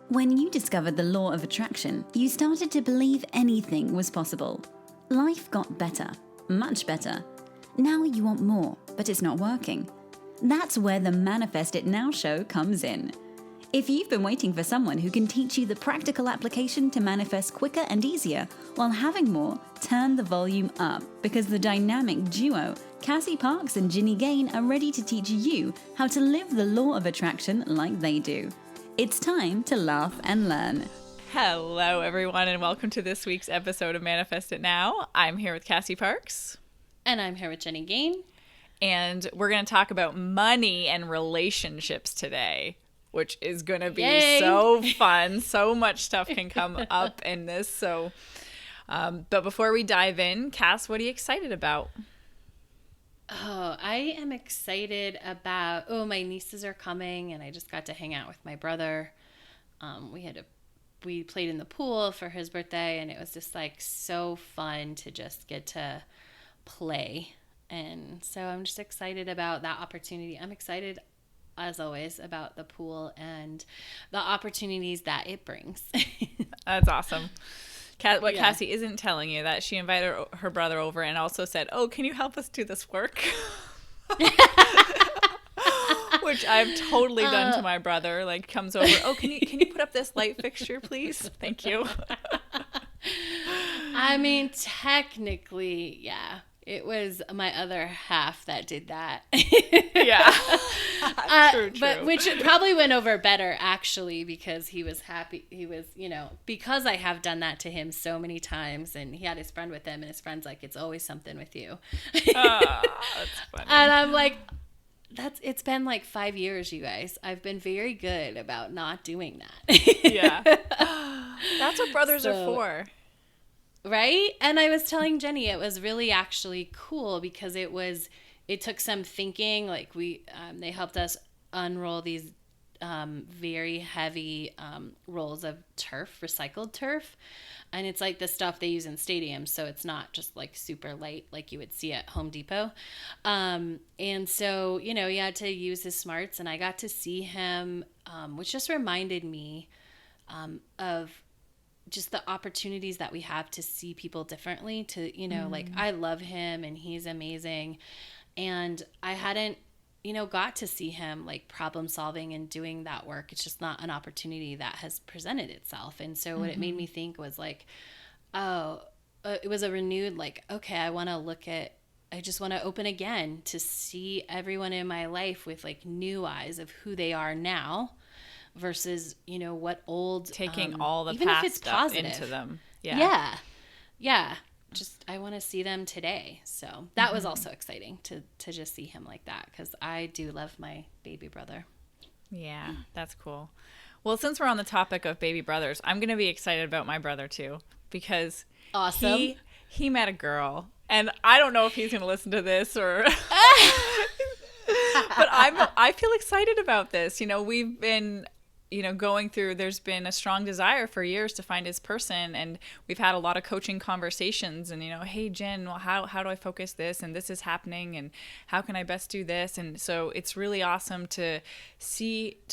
When you discovered the law of attraction, you started to believe anything was possible. Life got better, much better. Now you want more, but it's not working. That's where the Manifest It Now show comes in. If you've been waiting for someone who can teach you the practical application to manifest quicker and easier while having more, turn the volume up, because the dynamic duo, Cassie Parks and Ginny Gane, are ready to teach you how to live the law of attraction like they do. It's time to laugh and learn. Hello, everyone, and welcome to this week's episode of Manifest It Now. I'm here with Cassie Parks. And I'm here with Jenny Gane. And we're going to talk about money and relationships today, which is going to be Yay. so fun. So much stuff can come up in this. But before we dive in, Cass, what are you excited about? Oh, I am excited about, my nieces are coming and I just got to hang out with my brother. We played in the pool for his birthday and it was just like so fun to just get to play. And so I'm just excited about that opportunity. I'm excited, as always, about the pool and the opportunities that it brings. That's awesome. Cassie isn't telling you that she invited her brother over and also said, "Oh, can you help us do this work?" Which I've totally done to my brother. Like, comes over, "Oh, can you put up this light fixture, please? Thank you." I mean, technically, yeah. It was my other half that did that. Yeah. True. But which probably went over better, actually, because he was happy. He was, because I have done that to him so many times, and he had his friend with him, and his friend's like, "It's always something with you." That's funny. And I'm like, it's been like 5 years, you guys. I've been very good about not doing that. Yeah. That's what brothers are for. Right? And I was telling Jenny, it was really actually cool because it took some thinking. Like they helped us unroll these very heavy rolls of turf, recycled turf. And it's like the stuff they use in stadiums. So it's not just like super light like you would see at Home Depot. And so, he had to use his smarts and I got to see him, which just reminded me of just the opportunities that we have to see people differently, to, like, I love him and he's amazing. And I hadn't, got to see him like problem solving and doing that work. It's just not an opportunity that has presented itself. And so what it made me think was like, it was a renewed, like, okay, I just want to open again to see everyone in my life with like new eyes of who they are now. Versus, what old... Taking all the even past if it's stuff positive, into them. Yeah. Just, I want to see them today. So that was also exciting to just see him like that. Because I do love my baby brother. Yeah, that's cool. Well, since we're on the topic of baby brothers, I'm going to be excited about my brother too. Because awesome. He met a girl. And I don't know if he's going to listen to this or... But I feel excited about this. We've been... going through, there's been a strong desire for years to find his person, and we've had a lot of coaching conversations and, "Hey, Jen, well, how do I focus this? And this is happening, and how can I best do this?" And so it's really awesome to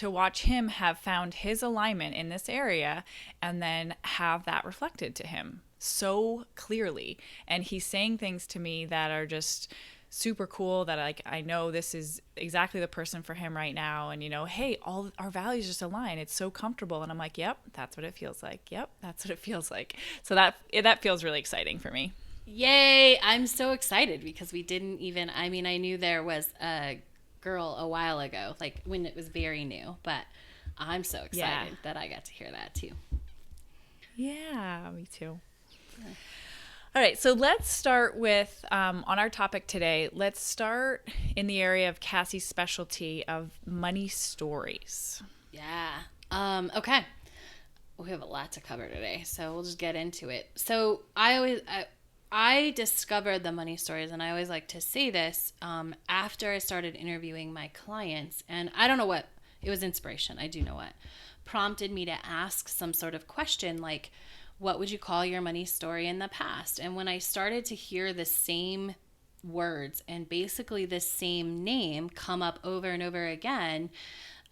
watch him have found his alignment in this area and then have that reflected to him so clearly. And he's saying things to me that are just super cool, that I know this is exactly the person for him right now. And, hey, all our values just align. It's so comfortable. And I'm like, yep, that's what it feels like. Yep, that's what it feels like. So that feels really exciting for me. Yay. I'm so excited because we didn't even, I knew there was a girl a while ago, like when it was very new, but I'm so excited that I got to hear that too. Yeah, me too. Yeah. All right, so let's start with, on our topic today, let's start in the area of Cassie's specialty of money stories. Yeah. Okay. We have a lot to cover today, so we'll just get into it. So I discovered the money stories, and I always like to say this, after I started interviewing my clients, and I don't know what, it was inspiration, I do know what, prompted me to ask some sort of question like, what would you call your money story in the past? And when I started to hear the same words and basically the same name come up over and over again,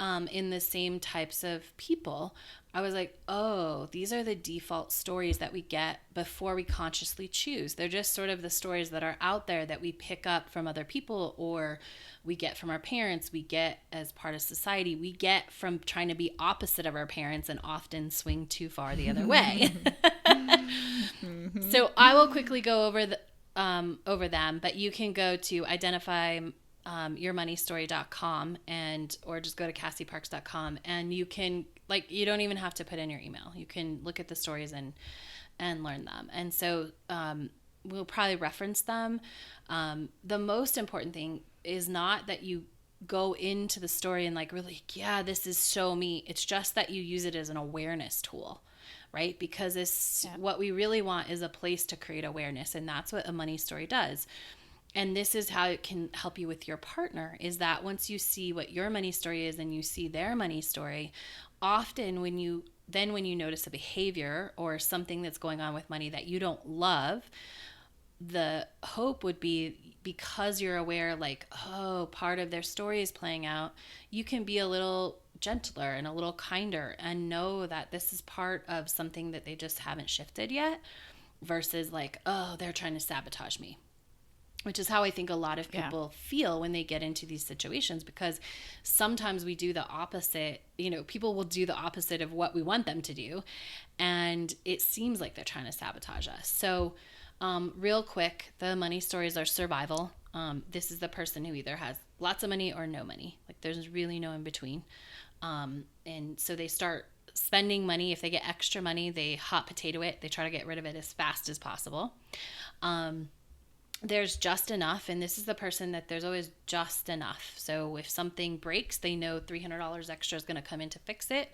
in the same types of people, I was like, oh, these are the default stories that we get before we consciously choose. They're just sort of the stories that are out there that we pick up from other people, or we get from our parents, we get as part of society, we get from trying to be opposite of our parents and often swing too far the other way. So I will quickly go over them, but you can go to identifyyourmoneystory.com or just go to cassieparks.com, and you can, like, you don't even have to put in your email. You can look at the stories and learn them. And so we'll probably reference them. The most important thing is not that you go into the story and like really, yeah, this is so me. It's just that you use it as an awareness tool, right? Because what we really want is a place to create awareness, and that's what a money story does. And this is how it can help you with your partner, is that once you see what your money story is and you see their money story, often when you notice a behavior or something that's going on with money that you don't love, the hope would be, because you're aware, like, oh, part of their story is playing out, you can be a little gentler and a little kinder and know that this is part of something that they just haven't shifted yet, versus like, oh, they're trying to sabotage me. Which is how I think a lot of people feel when they get into these situations, because sometimes we do the opposite. You know, people will do the opposite of what we want them to do, and it seems like they're trying to sabotage us. So real quick, the money stories are survival. This is the person who either has lots of money or no money. Like, there's really no in between. And so they start spending money. If they get extra money, they hot potato it. They try to get rid of it as fast as possible. There's just enough, and this is the person that there's always just enough. So if something breaks, they know $300 extra is going to come in to fix it.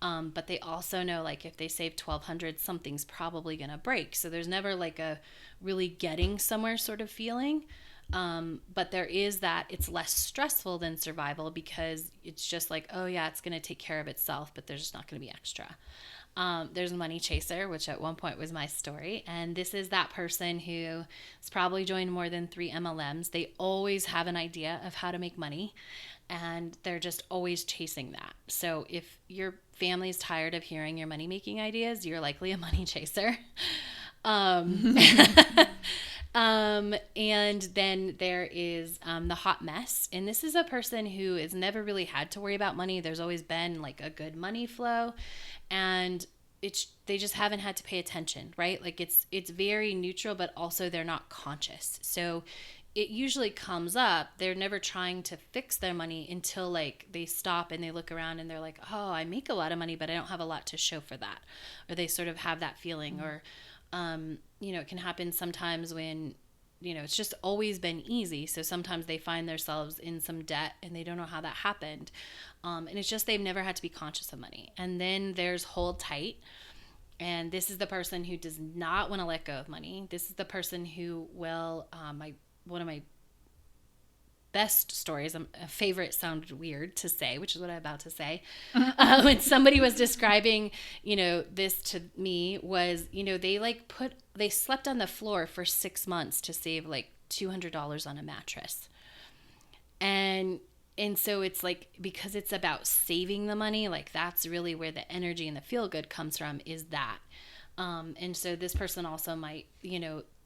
But they also know, like, if they save $1,200, something's probably going to break. So there's never like a really getting somewhere sort of feeling. But there is that it's less stressful than survival, because it's just like, oh yeah, it's going to take care of itself, but there's just not going to be extra. There's Money Chaser, which at one point was my story. And this is that person who has probably joined more than 3 MLMs. They always have an idea of how to make money, and they're just always chasing that. So if your family is tired of hearing your money-making ideas, you're likely a money chaser. And then there is the hot mess. And this is a person who has never really had to worry about money. There's always been like a good money flow, and they just haven't had to pay attention, right? Like it's very neutral, but also they're not conscious. So it usually comes up. They're never trying to fix their money until like they stop and they look around and they're like, oh, I make a lot of money, but I don't have a lot to show for that. Or they sort of have that feeling. Or, it can happen sometimes when, it's just always been easy. So sometimes they find themselves in some debt and they don't know how that happened. And it's just they've never had to be conscious of money. And then there's hold tight. And this is the person who does not want to let go of money. This is the person who will, one of my best stories, a favorite sounded weird to say, which is what I'm about to say. When somebody was describing, this to me was, they slept on the floor for 6 months to save like $200 on a mattress. And so it's like, because it's about saving the money, like that's really where the energy and the feel good comes from, is that. And so this person also might,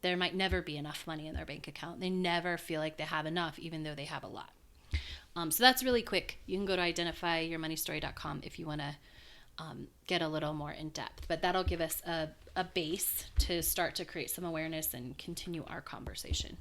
there might never be enough money in their bank account. They never feel like they have enough, even though they have a lot. So that's really quick. You can go to identifyyourmoneystory.com if you want to get a little more in depth. But that'll give us a base to start to create some awareness and continue our conversation.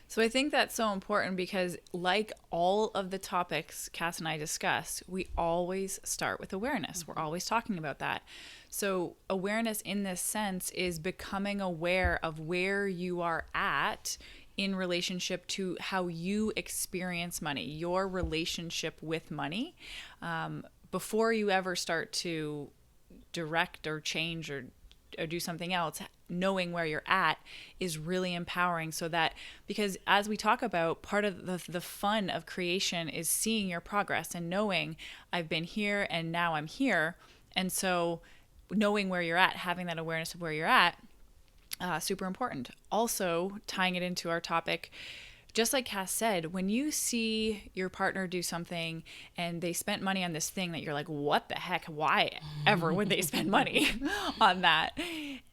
So I think that's so important, because like all of the topics Cass and I discussed, we always start with awareness. We're always talking about that. So awareness in this sense is becoming aware of where you are at in relationship to how you experience money, your relationship with money, before you ever start to direct or change or do something else. Knowing where you're at is really empowering, so that, because as we talk about, part of the fun of creation is seeing your progress and knowing I've been here and now I'm here. And so knowing where you're at, having that awareness of where you're at, super important. Also, tying it into our topic, just like Cass said, when you see your partner do something and they spent money on this thing that you're like, what the heck? Why ever would they spend money on that?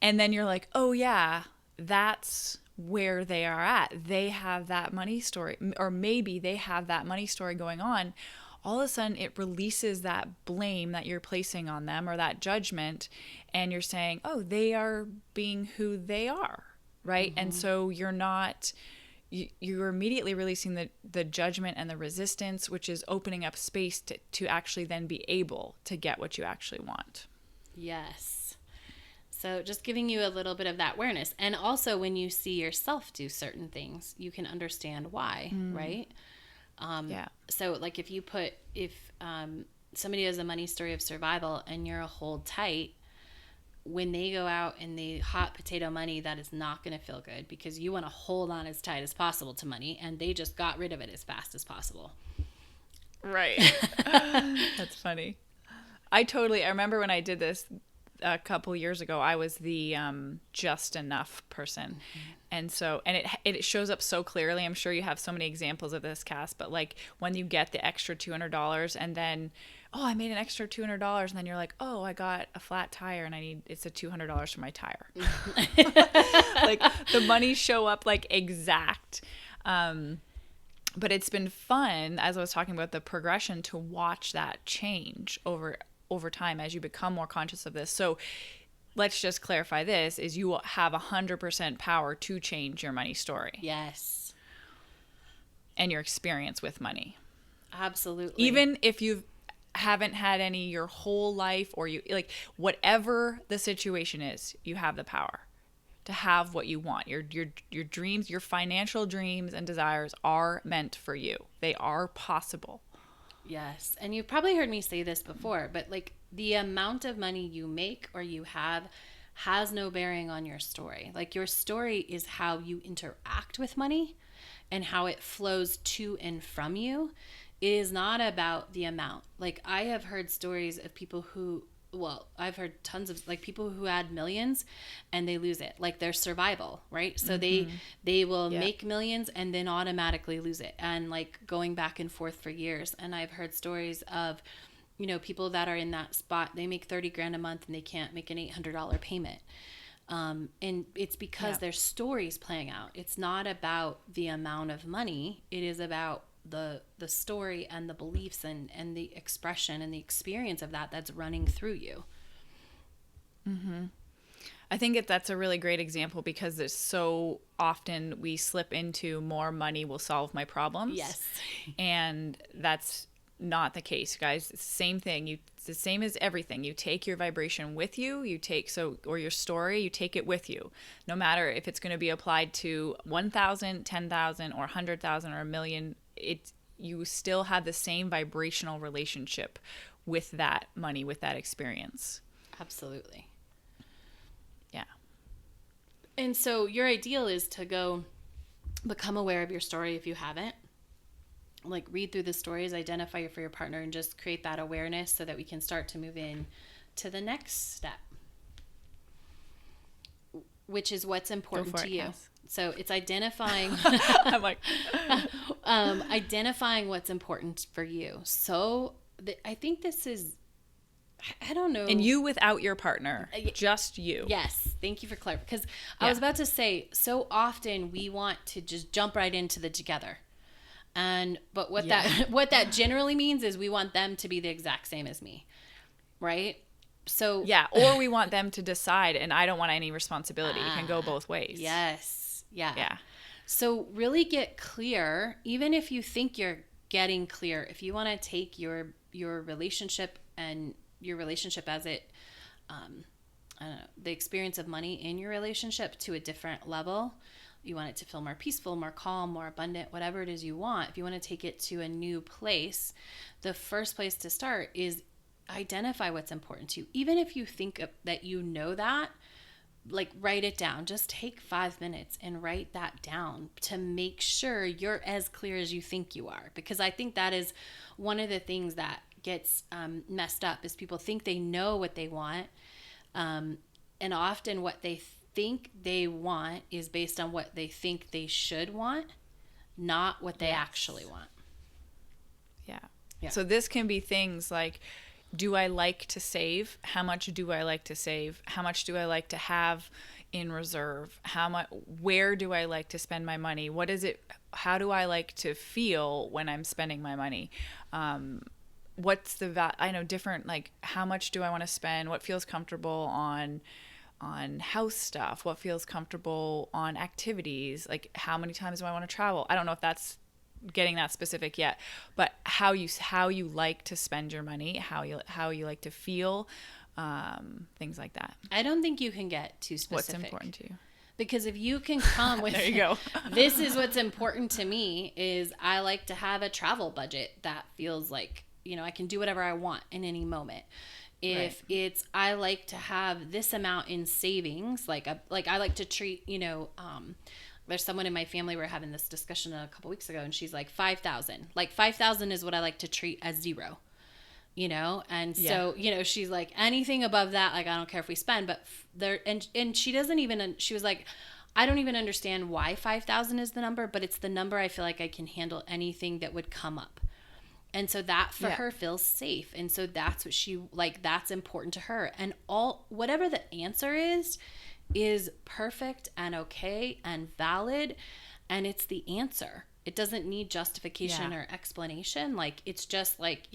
And then you're like, oh yeah, that's where they are at. They have that money story, or maybe they have that money story going on. All of a sudden it releases that blame that you're placing on them, or that judgment, and you're saying, oh, they are being who they are, right? And so you're immediately releasing the judgment and the resistance, which is opening up space to actually then be able to get what you actually want. Yes. So just giving you a little bit of that awareness. And also when you see yourself do certain things, you can understand why, right? Yeah. So like if somebody has a money story of survival and you're a hold tight, when they go out and they hot potato money, that is not going to feel good, because you want to hold on as tight as possible to money, and they just got rid of it as fast as possible. Right. That's funny. I remember when I did this a couple years ago, I was the just enough person. And so, and it shows up so clearly. I'm sure you have so many examples of this, Cass, but like when you get the extra $200 and then, oh, I made an extra $200, and then you're like, oh, I got a flat tire and it's a $200 for my tire. Like the money show up like exact. But it's been fun, as I was talking about the progression, to watch that change over time as you become more conscious of this. So let's just clarify this, is you will have 100% power to change your money story. Yes. And your experience with money. Absolutely. Even if you haven't had any your whole life, or you like whatever the situation is, you have the power to have what you want. Your dreams, your financial dreams and desires are meant for you. They are possible. Yes. And you've probably heard me say this before, but like the amount of money you make or you have has no bearing on your story. Like your story is how you interact with money and how it flows to and from you. It is not about the amount. Like I have heard stories of people who, well, I've heard tons of like people who had millions and they lose it, like their survival, right? So they will make millions and then automatically lose it, and like going back and forth for years. And I've heard stories of, people that are in that spot, they make 30 grand a month and they can't make an $800 payment. And it's because their story's playing out. It's not about the amount of money. It is about the story and the beliefs and the expression and the experience of that's running through you. I think that's a really great example, because there's so often we slip into more money will solve my problems. Yes. And that's not the case, guys. It's the same thing. It's the same as everything. You take your vibration with you. Or your story, you take it with you. No matter if it's going to be applied to 1,000, 10,000, or 100,000 or a million, you still have the same vibrational relationship with that money, with that experience. Absolutely. Yeah. And so your ideal is to go become aware of your story if you haven't. Like read through the stories, identify it for your partner, and just create that awareness so that we can start to move in to the next step, which is what's important to you. Cass. So it's identifying. I'm like, identifying what's important for you. So I think this is, I don't know. And you without your partner, just you. Yes. Thank you for clarifying. Because I was about to say, so often we want to just jump right into the together. But what that generally means is we want them to be the exact same as me. Right? So or we want them to decide, and I don't want any responsibility. It can go both ways. Yes. Yeah. So really get clear, even if you think you're getting clear. If you want to take your relationship and your relationship as it, I don't know, the experience of money in your relationship to a different level. You want it to feel more peaceful, more calm, more abundant, whatever it is you want. If you want to take it to a new place, the first place to start is identify what's important to you. Even if you think that you know that, like write it down. Just take 5 minutes and write that down to make sure you're as clear as you think you are. Because I think that is one of the things that gets messed up, is people think they know what they want. And often what they think they want is based on what they think they should want. not what they actually want. Yeah. Yeah. So this can be things like, do I like to save? How much do I like to save? How much do I like to have in reserve? How much, where do I like to spend my money? What is it? How do I like to feel when I'm spending my money? What's the I know different, like, how much do I want to spend? What feels comfortable on house stuff? What feels comfortable on activities? Like, how many times do I want to travel? I don't know if that's getting that specific yet, but how you like to spend your money, how you like to feel, things like that. I don't think you can get too specific. What's important to you? Because if you can come with, there you go. This is what's important to me, is I like to have a travel budget that feels like, I can do whatever I want in any moment. If it's, I like to have this amount in savings, like I like to treat, there's someone in my family, we were having this discussion a couple weeks ago, and she's like, 5,000. Like 5,000 is what I like to treat as zero, And so, she's like, anything above that, like, I don't care if we spend, but and she doesn't even, she was like, I don't even understand why 5,000 is the number, but it's the number I feel like I can handle anything that would come up. And so that for her feels safe. And so that's what she, like, that's important to her. And whatever the answer is perfect and okay and valid. And it's the answer. It doesn't need justification or explanation. Like, it's just like,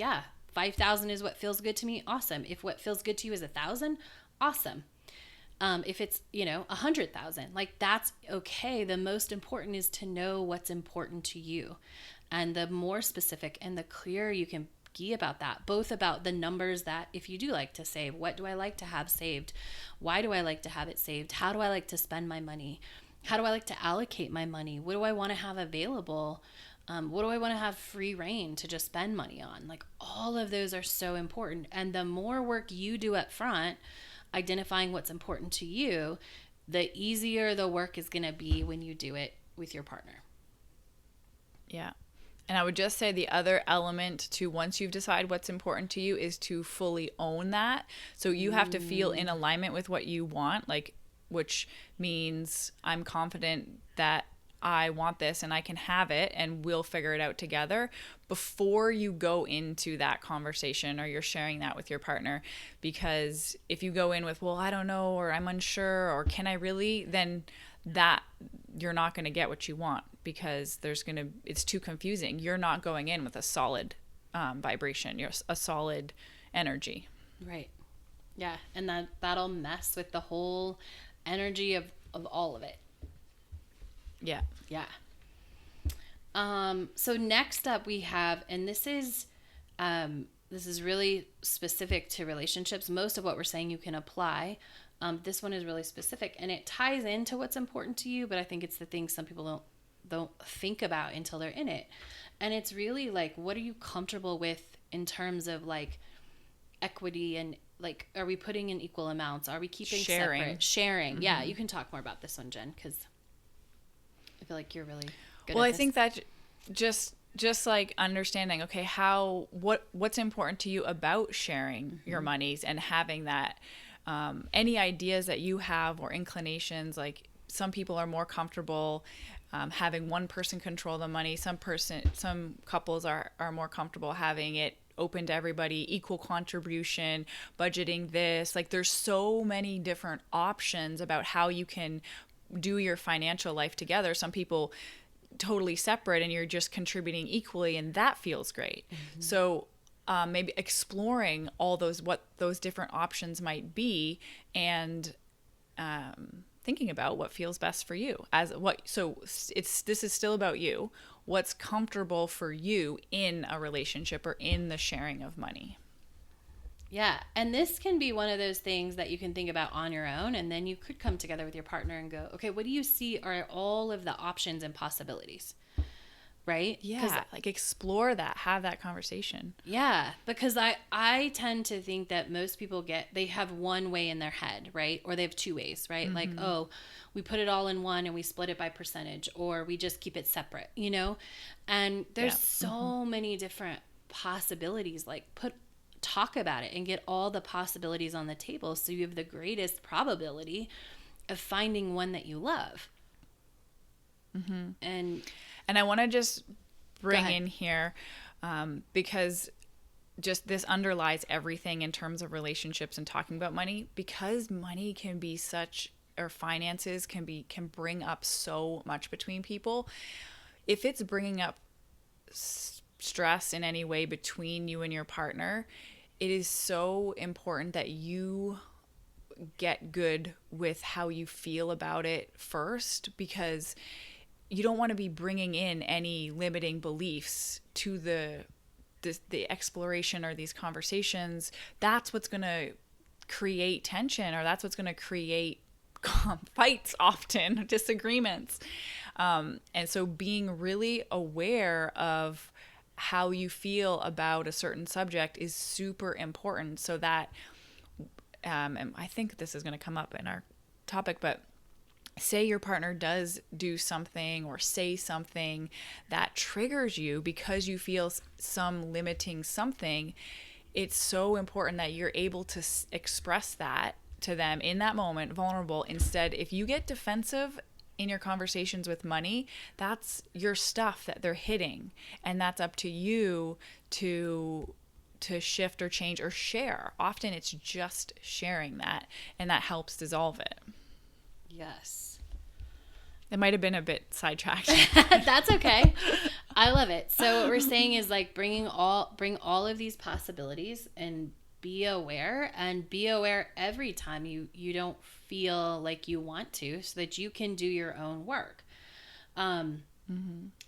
5,000 is what feels good to me. Awesome. If what feels good to you is 1,000, awesome. If it's, 100,000, like, that's okay. The most important is to know what's important to you. And the more specific and the clearer you can be about that, both about the numbers that, if you do like to save, what do I like to have saved? Why do I like to have it saved? How do I like to spend my money? How do I like to allocate my money? What do I want to have available? What do I want to have free reign to just spend money on? Like, all of those are so important. And the more work you do up front, identifying what's important to you, the easier the work is going to be when you do it with your partner. Yeah. And I would just say the other element to, once you've decided what's important to you, is to fully own that. So you have to feel in alignment with what you want, like, which means I'm confident that I want this and I can have it and we'll figure it out together before you go into that conversation or you're sharing that with your partner. Because if you go in with, well, I don't know, or I'm unsure, or can I really, then that you're not going to get what you want, because it's too confusing. You're not going in with a solid vibration. You're a solid energy. Right. Yeah. And that'll mess with the whole energy of all of it. Yeah. Yeah. So next up we have, and this is really specific to relationships. Most of what we're saying you can apply. This one is really specific, and it ties into what's important to you, but I think it's the thing some people don't think about until they're in it. And it's really like, what are you comfortable with in terms of, like, equity, and, like, are we putting in equal amounts? Are we keeping separate? Sharing. Mm-hmm. Yeah, you can talk more about this one, Jen, because I feel like you're really good at this. I think that just like understanding, okay, what's important to you about sharing your monies and having that, any ideas that you have or inclinations. Like, some people are more comfortable having one person control the money. Some couples are more comfortable having it open to everybody, equal contribution, budgeting this. Like, there's so many different options about how you can do your financial life together. Some people totally separate and you're just contributing equally, and that feels great. Mm-hmm. So maybe exploring what those different options might be, and thinking about what feels best for you. This is still about you. What's comfortable for you in a relationship or in the sharing of money. Yeah, and this can be one of those things that you can think about on your own, and then you could come together with your partner and go, okay, what do you see are all of the options and possibilities, right? Yeah, like, explore that, have that conversation. Yeah, because I tend to think that most people they have one way in their head, right? Or they have two ways, right? Mm-hmm. Like, oh, we put it all in one and we split it by percentage, or we just keep it separate, And there's so many different possibilities. Like, talk about it and get all the possibilities on the table, so you have the greatest probability of finding one that you love. Mm-hmm. And I want to just bring ahead. in here, because just this underlies everything in terms of relationships and talking about money, because money can be such, or finances can bring up so much between people. If it's bringing up stress in any way between you and your partner, it is so important that you get good with how you feel about it first, because you don't want to be bringing in any limiting beliefs to the exploration or these conversations. That's what's going to create tension, or that's what's going to create fights, often disagreements. And so being really aware of how you feel about a certain subject is super important, so that and I think this is going to come up in our topic, but say your partner does do something or say something that triggers you because you feel some limiting something, it's so important that you're able to express that to them in that moment, vulnerable. Instead, if you get defensive in your conversations with money, that's your stuff that they're hitting, and that's up to you to shift or change or share. Often it's just sharing that, and that helps dissolve it. Yes. It might have been a bit sidetracked. That's okay. I love it. So what we're saying is like bring all of these possibilities and be aware every time you don't feel like you want to, so that you can do your own work.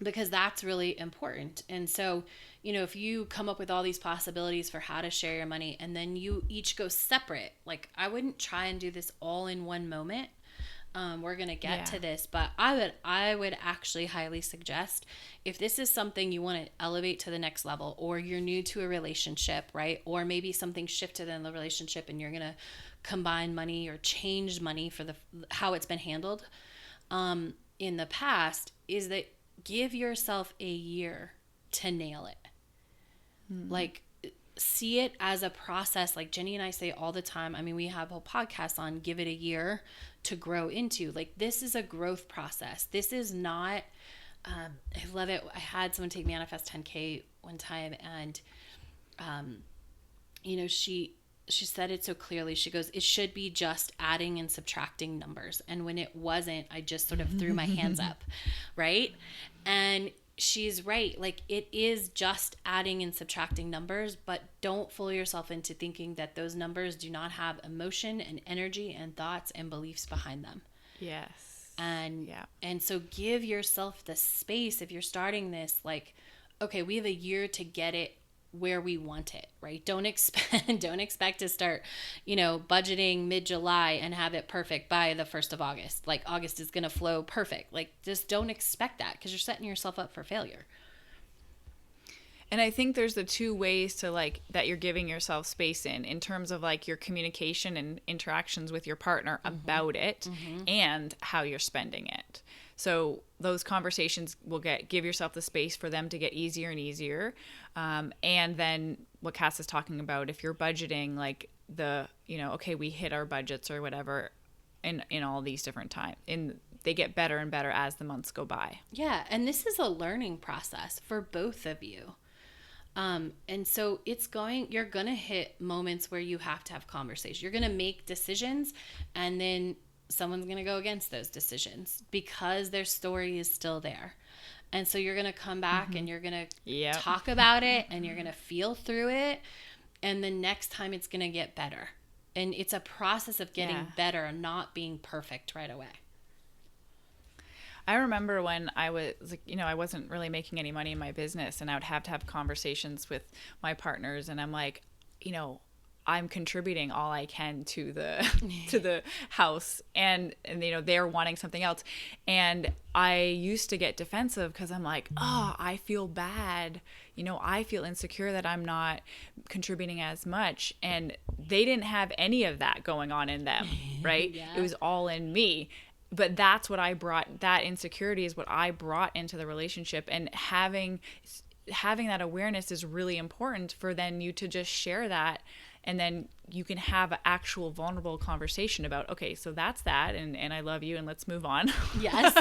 Because that's really important. And so, if you come up with all these possibilities for how to share your money, and then you each go separate, like I wouldn't try and do this all in one moment. We're going to get to this, but I would actually highly suggest, if this is something you want to elevate to the next level, or you're new to a relationship, right? Or maybe something shifted in the relationship and you're going to combine money or change money for how it's been handled in the past, is that give yourself a year to nail it. Like, see it as a process. Like Jenny and I say all the time, I mean, we have a whole podcast on give it a year to grow into. Like, this is a growth process. This is not, I love it. I had someone take Manifest 10K one time, and, she said it so clearly. She goes, it should be just adding and subtracting numbers. And when it wasn't, I just sort of threw my hands up. Right. And she's right. Like, it is just adding and subtracting numbers, but don't fool yourself into thinking that those numbers do not have emotion and energy and thoughts and beliefs behind them. Yes. And so give yourself the space. If you're starting this, like, okay, we have a year to get it where we want it, right? Don't expect to start, budgeting mid-July and have it perfect by the 1st of August. Like, August is going to flow perfect. Like, just don't expect that, because you're setting yourself up for failure. And I think there's the two ways to, like, that you're giving yourself space in terms of, like, your communication and interactions with your partner about it and how you're spending it. So those conversations will give yourself the space for them to get easier and easier. And then what Cass is talking about, if you're budgeting, like okay, we hit our budgets or whatever in all these different times, and they get better and better as the months go by. Yeah. And this is a learning process for both of you. And so you're going to hit moments where you have to have conversations. You're going to make decisions, and then someone's going to go against those decisions because their story is still there. And so you're going to come back and you're going to talk about it, and you're going to feel through it. And the next time it's going to get better. And it's a process of getting better and not being perfect right away. I remember when I was, I wasn't really making any money in my business, and I would have to have conversations with my partners, and I'm like, I'm contributing all I can to the house, and they're wanting something else. And I used to get defensive because I'm like, I feel bad. I feel insecure that I'm not contributing as much. And they didn't have any of that going on in them, right? It was all in me. But that's what I brought, that insecurity is what I brought into the relationship. And having that awareness is really important for then you to just share that. And then you can have an actual vulnerable conversation about, okay, so that's that, and I love you, and let's move on. Yes.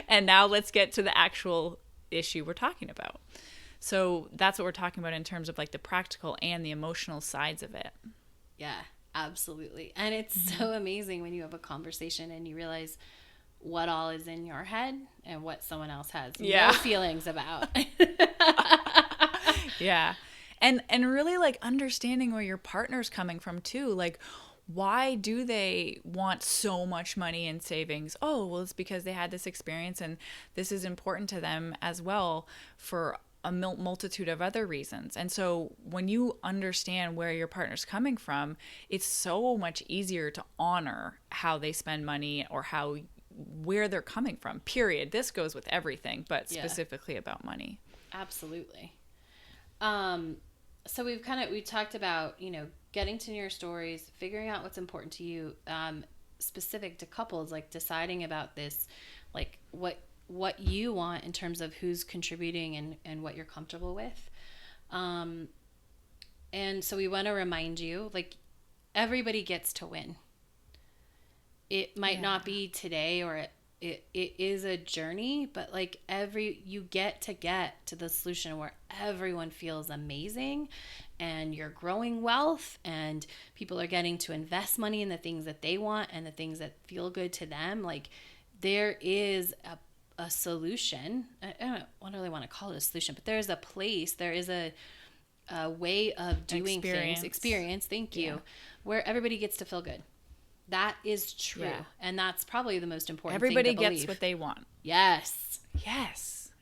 And now let's get to the actual issue we're talking about. So that's what we're talking about in terms of like the practical and the emotional sides of it. Yeah, absolutely. And it's so amazing when you have a conversation and you realize what all is in your head and what someone else has no feelings about. Yeah. And really like understanding where your partner's coming from too. Like, why do they want so much money in savings? Oh, well, it's because they had this experience and this is important to them as well for a multitude of other reasons. And so when you understand where your partner's coming from, it's so much easier to honor how they spend money or where they're coming from, period. This goes with everything, but specifically about money. Absolutely. So we talked about, getting to know your stories, figuring out what's important to you, specific to couples, like deciding about this, like what you want in terms of who's contributing and what you're comfortable with. And so we want to remind you, like, everybody gets to win. It might not be today, or it is a journey, but like you get to the solution where everyone feels amazing and you're growing wealth and people are getting to invest money in the things that they want and the things that feel good to them. Like, there is a solution. I don't really want to call it a solution, but there's a place, there is a way of doing experience, thank you, where everybody gets to feel good. That is true. Yeah. And that's probably the most important Everybody thing to gets what they want. Yes.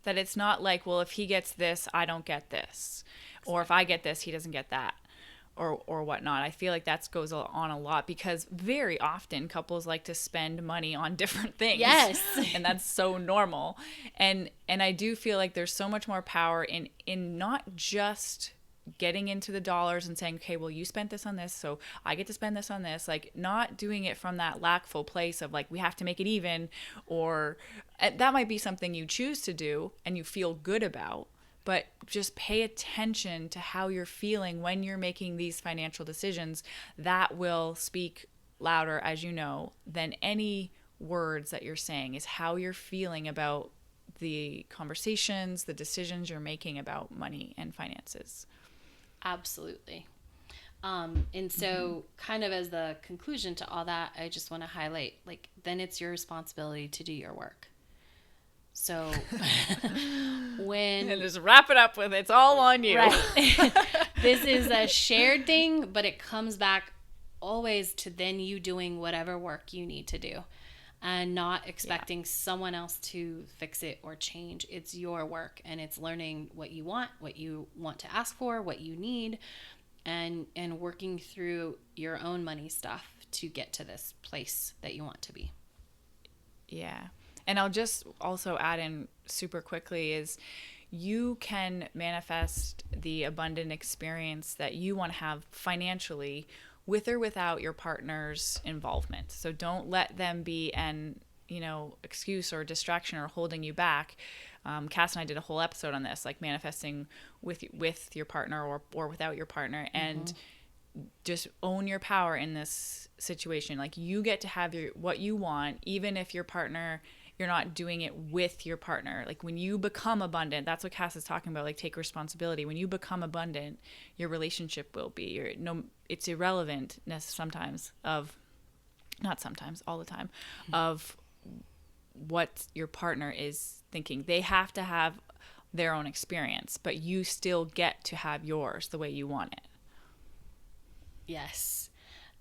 That it's not like, well, if he gets this, I don't get this. Exactly. Or if I get this, he doesn't get that. Or whatnot. I feel like that goes on a lot because very often couples like to spend money on different things. Yes. And that's so normal. And I do feel like there's so much more power in not just getting into the dollars and saying, okay, well, you spent this on this, so I get to spend this on this. Like, not doing it from that lackful place of like, we have to make it even, or that might be something you choose to do and you feel good about. But just pay attention to how you're feeling when you're making these financial decisions. That will speak louder, as you know, than any words that you're saying, is how you're feeling about the conversations, the decisions you're making about money and finances. Absolutely. And so kind of as the conclusion to all that, I just want to highlight, like, then it's your responsibility to do your work. So and just wrap it up with, it's all on you. Right. This is a shared thing, but it comes back always to then you doing whatever work you need to do and not expecting someone else to fix it or change. It's your work, and it's learning what you want to ask for, what you need, and working through your own money stuff to get to this place that you want to be. Yeah. And I'll just also add in super quickly is you can manifest the abundant experience that you want to have financially with or without your partner's involvement. So don't let them be an excuse or distraction or holding you back. Cass and I did a whole episode on this, like manifesting with your partner or without your partner, and just own your power in this situation. Like, you get to have what you want, even if your partner, you're not doing it with your partner. Like, when you become abundant, that's what Cass is talking about, like, take responsibility. When you become abundant, your relationship will be, it's irrelevant sometimes of, not sometimes, all the time, of what your partner is thinking. They have to have their own experience, but you still get to have yours the way you want it. Yes.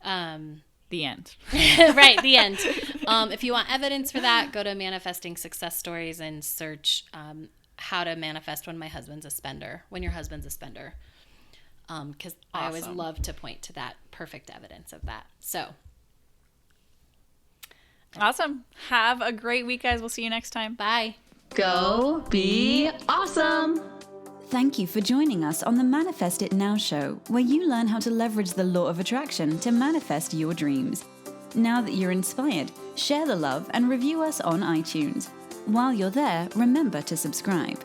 The end. Right, the end. If you want evidence for that, go to Manifesting Success Stories and search how to manifest when your husband's a spender. Because I always love to point to that perfect evidence of that. So. Awesome. Have a great week, guys. We'll see you next time. Bye. Go be awesome. Thank you for joining us on the Manifest It Now show, where you learn how to leverage the law of attraction to manifest your dreams. Now that you're inspired, share the love and review us on iTunes. While you're there, remember to subscribe.